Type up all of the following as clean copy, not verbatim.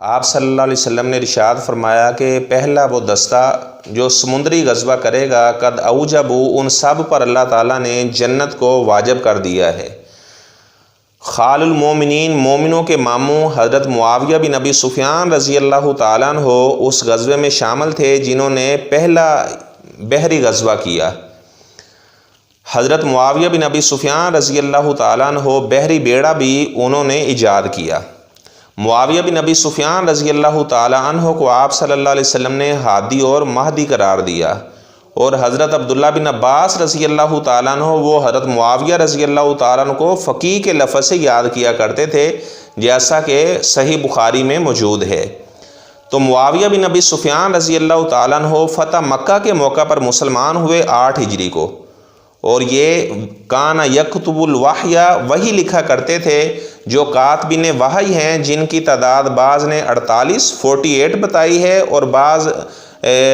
آپ صلی اللہ علیہ وسلم نے ارشاد فرمایا کہ پہلا وہ دستہ جو سمندری غزوہ کرے گا قد اوجبوا، ان سب پر اللہ تعالیٰ نے جنت کو واجب کر دیا ہے۔ خال المومنین، مومنوں کے ماموں حضرت معاویہ بن ابی سفیان رضی اللہ تعالیٰ عنہ اس غزوے میں شامل تھے جنہوں نے پہلا بحری غزوہ کیا۔ حضرت معاویہ بن ابی سفیان رضی اللہ تعالیٰ عنہ بحری بیڑا بھی انہوں نے ایجاد کیا۔ معاویہ بن ابی سفیان رضی اللہ تعالیٰ عنہ کو آپ صلی اللہ علیہ وسلم نے ہادی اور مہدی قرار دیا، اور حضرت عبداللہ بن عباس رضی اللہ تعالیٰ عنہ وہ حضرت معاویہ رضی اللہ تعالیٰ عنہ کو فقیہ کے لفظ سے یاد کیا کرتے تھے، جیسا کہ صحیح بخاری میں موجود ہے۔ تو معاویہ بن ابی سفیان رضی اللہ تعالیٰ عنہ فتح مکہ کے موقع پر مسلمان ہوئے 8 ہجری کو، اور یہ کان یکتب الوحی، وہی لکھا کرتے تھے جو کاتبین وحی ہیں، جن کی تعداد بعض نے 48 بتائی ہے، اور بعض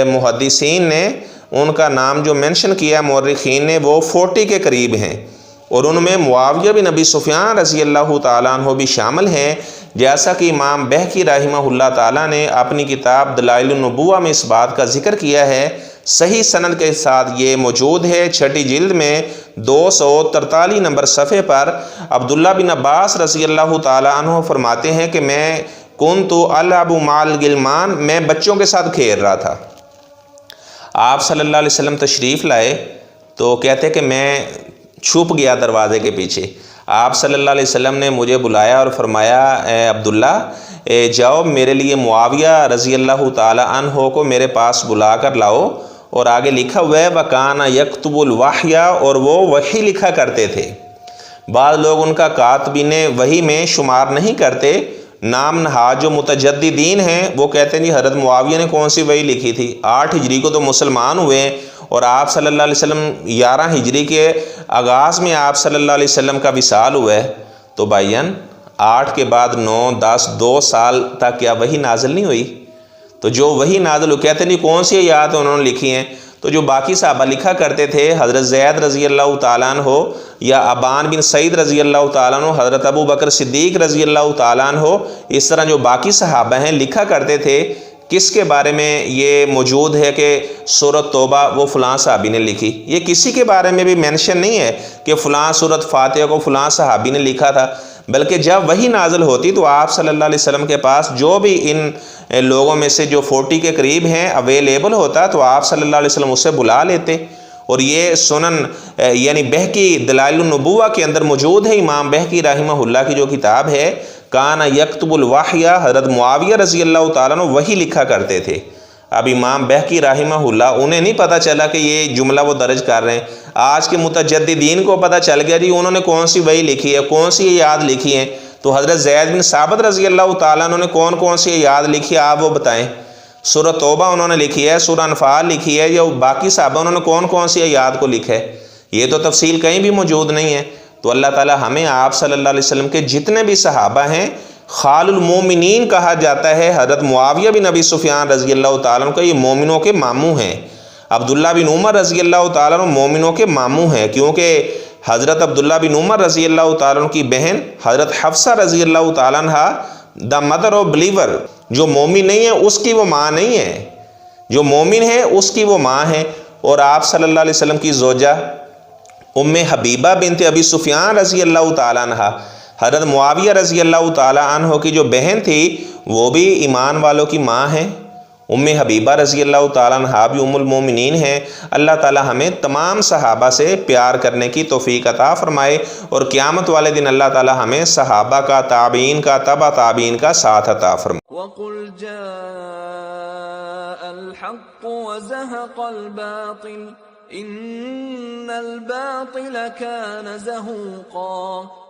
محدثین نے ان کا نام جو مینشن کیا مورخین نے وہ 40 کے قریب ہیں، اور ان میں معاویہ بن ابی سفیان رضی اللہ تعالیٰ عنہ بھی شامل ہیں، جیسا کہ امام بہقی رحمہ اللہ تعالیٰ نے اپنی کتاب دلائل النبوہ میں اس بات کا ذکر کیا ہے۔ صحیح سند کے ساتھ یہ موجود ہے 6 جلد میں 243 نمبر صفحے پر۔ عبداللہ بن عباس رضی اللہ تعالیٰ عنہ فرماتے ہیں کہ میں کنت العب مع الغلمان، میں بچوں کے ساتھ کھیل رہا تھا۔ آپ صلی اللہ علیہ وسلم تشریف لائے تو کہتے کہ میں چھپ گیا دروازے کے پیچھے۔ آپ صلی اللہ علیہ وسلم نے مجھے بلایا اور فرمایا اے عبداللہ جاؤ میرے لیے معاویہ رضی اللہ تعالیٰ عنہ کو میرے پاس بلا کر لاؤ، اور آگے لکھا ہوا ہے وَكَانَ يَكْتُبُ الْوَحْيَ، اور وہ وحی لکھا کرتے تھے۔ بعض لوگ ان کا کاتبین وحی میں شمار نہیں کرتے، نام نہاد جو متجددین ہیں وہ کہتے ہیں جی حضرت معاویہ نے کون سی وحی لکھی تھی، 8 ہجری کو تو مسلمان ہوئے ہیں، اور آپ صلی اللہ علیہ وسلم 11 ہجری کے آغاز میں آپ صلی اللہ علیہ وسلم کا وصال ہوا ہے، تو بھائیان 8 کے بعد 9 10 2 سال تک کیا وحی نازل نہیں ہوئی؟ تو جو وحی نازل ہو کہتے نہیں کون سی آیات انہوں نے لکھی ہیں، تو جو باقی صحابہ لکھا کرتے تھے حضرت زید رضی اللہ تعالیٰ عنہ یا ابان بن سعید رضی اللہ تعالیٰ عنہ، حضرت ابو بکر صدیق رضی اللہ تعالیٰ عنہ، اس طرح جو باقی صحابہ ہیں لکھا کرتے تھے کس کے بارے میں یہ موجود ہے کہ سورۃ توبہ وہ فلاں صحابی نے لکھی، یہ کسی کے بارے میں بھی مینشن نہیں ہے کہ فلاں سورۃ فاتحہ کو فلاں صحابی نے لکھا تھا، بلکہ جب وہی نازل ہوتی تو آپ صلی اللہ علیہ وسلم کے پاس جو بھی ان لوگوں میں سے جو 40 کے قریب ہیں اویلیبل ہوتا تو آپ صلی اللہ علیہ وسلم اسے بلا لیتے، اور یہ سنن یعنی بہقی دلائل النبوہ کے اندر موجود ہے۔ امام بہقی رحمہ اللہ کی جو کتاب ہے کان یکتب الوحی، حضرت معاویہ رضی اللہ تعالیٰ عنہ وہی لکھا کرتے تھے۔ اب امام بہقی رحمہ اللہ انہیں نہیں پتہ چلا کہ یہ جملہ وہ درج کر رہے ہیں، آج کے متجددین کو پتہ چل گیا جی انہوں نے کون سی وحی لکھی ہے، کون سی یاد لکھی ہے، تو حضرت زید بن ثابت رضی اللہ تعالیٰ عنہ نے کون سی یاد لکھی ہے آپ وہ بتائیں۔ سورہ توبہ انہوں نے لکھی ہے، سورہ انفال لکھی ہے، یا باقی صحابہ انہوں نے کون سی یاد کو لکھا ہے، یہ تو تفصیل کہیں بھی موجود نہیں ہے۔ تو اللہ تعالیٰ ہمیں آپ صلی اللہ علیہ وسلم کے جتنے بھی صحابہ ہیں خال المومنین کہا جاتا ہے، حضرت معاویہ بن ابی سفیان رضی اللہ تعالیٰ عنہ کا یہ مومنوں کے ماموں ہیں، عبداللہ بن عمر رضی اللہ تعالیٰ عنہ مومنوں کے ماموں ہیں، کیونکہ حضرت عبداللہ بن عمر رضی اللہ تعالیٰ عنہ کی بہن حضرت حفظہ رضی اللہ تعالیٰ عنہ دا مدر آف بلیور، جو مومن نہیں ہے اس کی وہ ماں نہیں ہے، جو مومن ہے اس کی وہ ماں ہے، اور آپ صلی اللہ علیہ وسلم کی زوجہ ام حبیبہ بنت ابی سفیان رضی اللہ تعالیٰ عنہ حضرت معاویہ رضی اللہ تعالیٰ عنہ کی جو بہن تھی وہ بھی ایمان والوں کی ماں ہیں، ام حبیبہ رضی اللہ تعالیٰ عنہ بھی ام المومنین ہیں۔ اللہ تعالیٰ ہمیں تمام صحابہ سے پیار کرنے کی توفیق عطا فرمائے، اور قیامت والے دن اللہ تعالیٰ ہمیں صحابہ کا، تابعین کا، تبع تابعین کا ساتھ عطا فرمائے۔ وَقُلْ جَاءَ الْحَقُّ وَزَهَقَ الْبَاطِلُ إِنَّ الْبَاطِلَ كَانَ زَهُوقًا۔